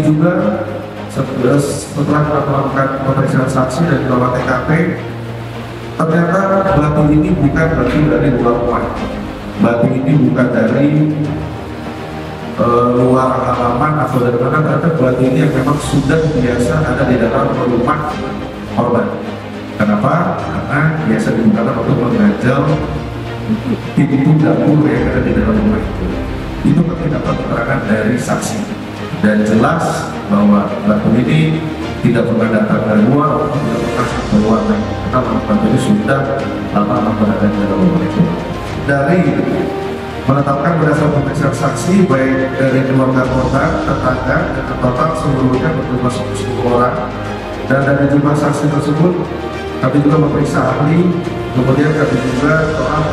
juga setelah melakukan pemeriksaan saksi dan olah TKP, ternyata batu ini bukan batu dari luar rumah. Batu ini bukan dari luar halaman atau dari mana, ternyata batu ini yang memang sudah biasa ada di dalam rumah korban. Kenapa? Karena biasa digunakan untuk mengganjal pintu dapur yang ada di dalam rumah itu. Itu dapat keterangan dari saksi, dan jelas bahwa batu ini tidak pernah datang dari luar, tidak pernah keluar. Kita melakukan ini sudah lama berada di dalam rumah itu. Dari menetapkan berdasarkan pemeriksaan saksi baik dari keluarga korban, tetangga, dan total seluruhnya berjumlah 10 orang. Dan dari jumlah saksi tersebut kami juga memeriksa ahli, kemudian kami juga telah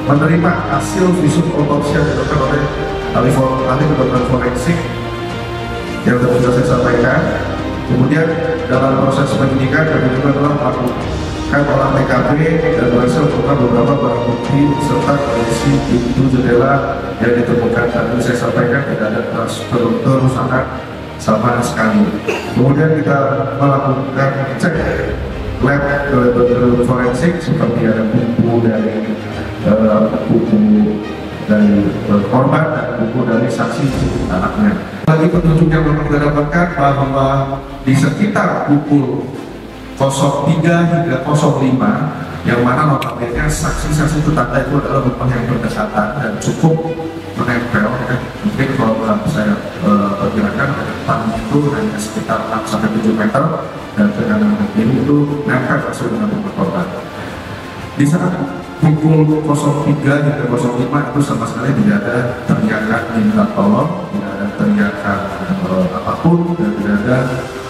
menerima hasil visum otopsi yang dilakukan oleh ahli kedokteran forensik yang tadi sudah saya sampaikan. Kemudian dalam proses penyidikan kami juga telah melakukan olah TKP dan berhasil menemukan beberapa barang bukti serta kondisi pintu jendela yang ditemukan. Tadi saya sampaikan tidak ada kerusakan sama sekali. Kemudian kita melakukan cek lab ke laboratorium forensik seperti ada buku dari korban dan buku dari saksi anaknya. Lagi petunjuk yang memang kita dapatkan bahwa di sekitar pukul 03 hingga 05 yang mana notabene saksi-saksi tetangga itu adalah rumah yang berdekatan dan cukup menempel. Mungkin kalau saya perkirakan ke depan itu hanya sekitar 6-7 meter dan ke kanan kiri itu nempel langsung dengan rumah korban. Di saat pukul 03 hingga 05 itu sama sekali tidak ada teriakan minta tolong, tidak ada teriakan apapun, dan tidak ada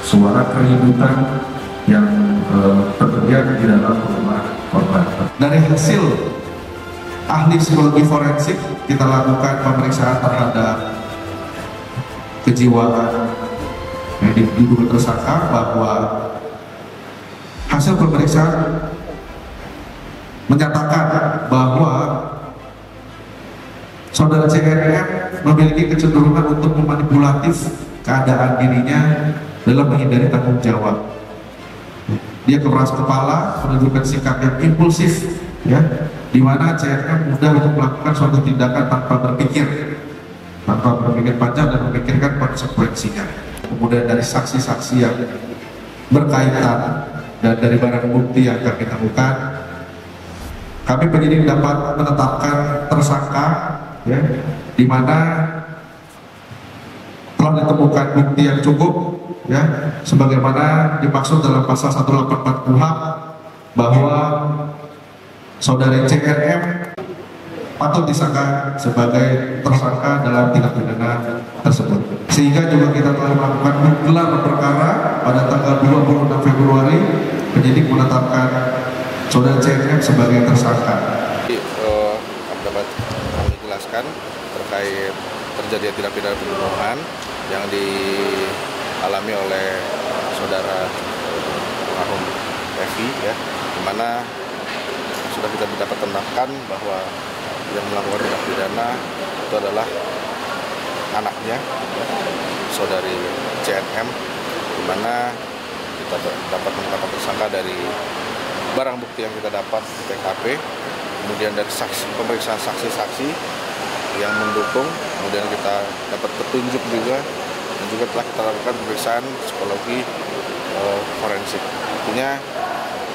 suara keributan yang terjadi di dalam rumah korban. Dari hasil ahli psikologi forensik kita lakukan pemeriksaan terhadap kejiwaan yang diduga tersangka, bahwa hasil pemeriksaan menyatakan bahwa saudara CRM memiliki kecenderungan untuk memanipulatif keadaan dirinya dalam menghindari tanggung jawab. Dia keras kepala, menunjukkan sikap yang impulsif, ya, di mana CRM mudah untuk melakukan suatu tindakan tanpa berpikir panjang dan memikirkan konsekuensinya. Kemudian dari saksi-saksi yang berkaitan dan dari barang bukti yang kami temukan, kami penyidik dapat menetapkan tersangka, ya, di mana telah ditemukan bukti yang cukup, ya, sebagaimana dimaksud dalam pasal 184 KUHP, bahwa saudari CRM patut disangka sebagai tersangka dalam tindak pidana tersebut. Sehingga juga kita telah melakukan gelar perkara pada tanggal 26 Februari, penyidik menetapkan saudara CRM sebagai tersangka. Kami dapat menjelaskan terkait terjadinya tindak pidana pembunuhan yang dialami oleh saudara almarhum Evi, ya, di mana sudah kita dapat tenangkan bahwa yang melakukan tindak pidana itu adalah anaknya, ya, saudari CNM, di mana kita dapat menetapkan tersangka dari barang bukti yang kita dapat di TKP, kemudian dari pemeriksaan saksi-saksi yang mendukung, kemudian kita dapat petunjuk juga, dan juga telah kita lakukan pemeriksaan psikologi forensik. Artinya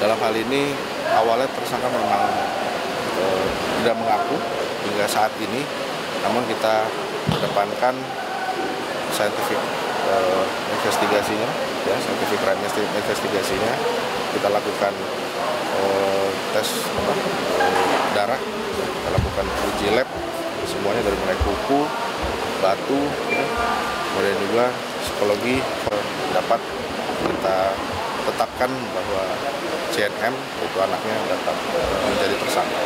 dalam hal ini awalnya tersangka memang tidak mengaku hingga saat ini, namun kita kedepankan scientific investigasinya, ya, scientific crime investigasinya. Kita lakukan tes darah, kita lakukan uji lab semuanya dari mulai kuku, batu, ya, kemudian juga psikologi dapat kita tetapkan bahwa CNM itu anaknya dapat menjadi tersangka.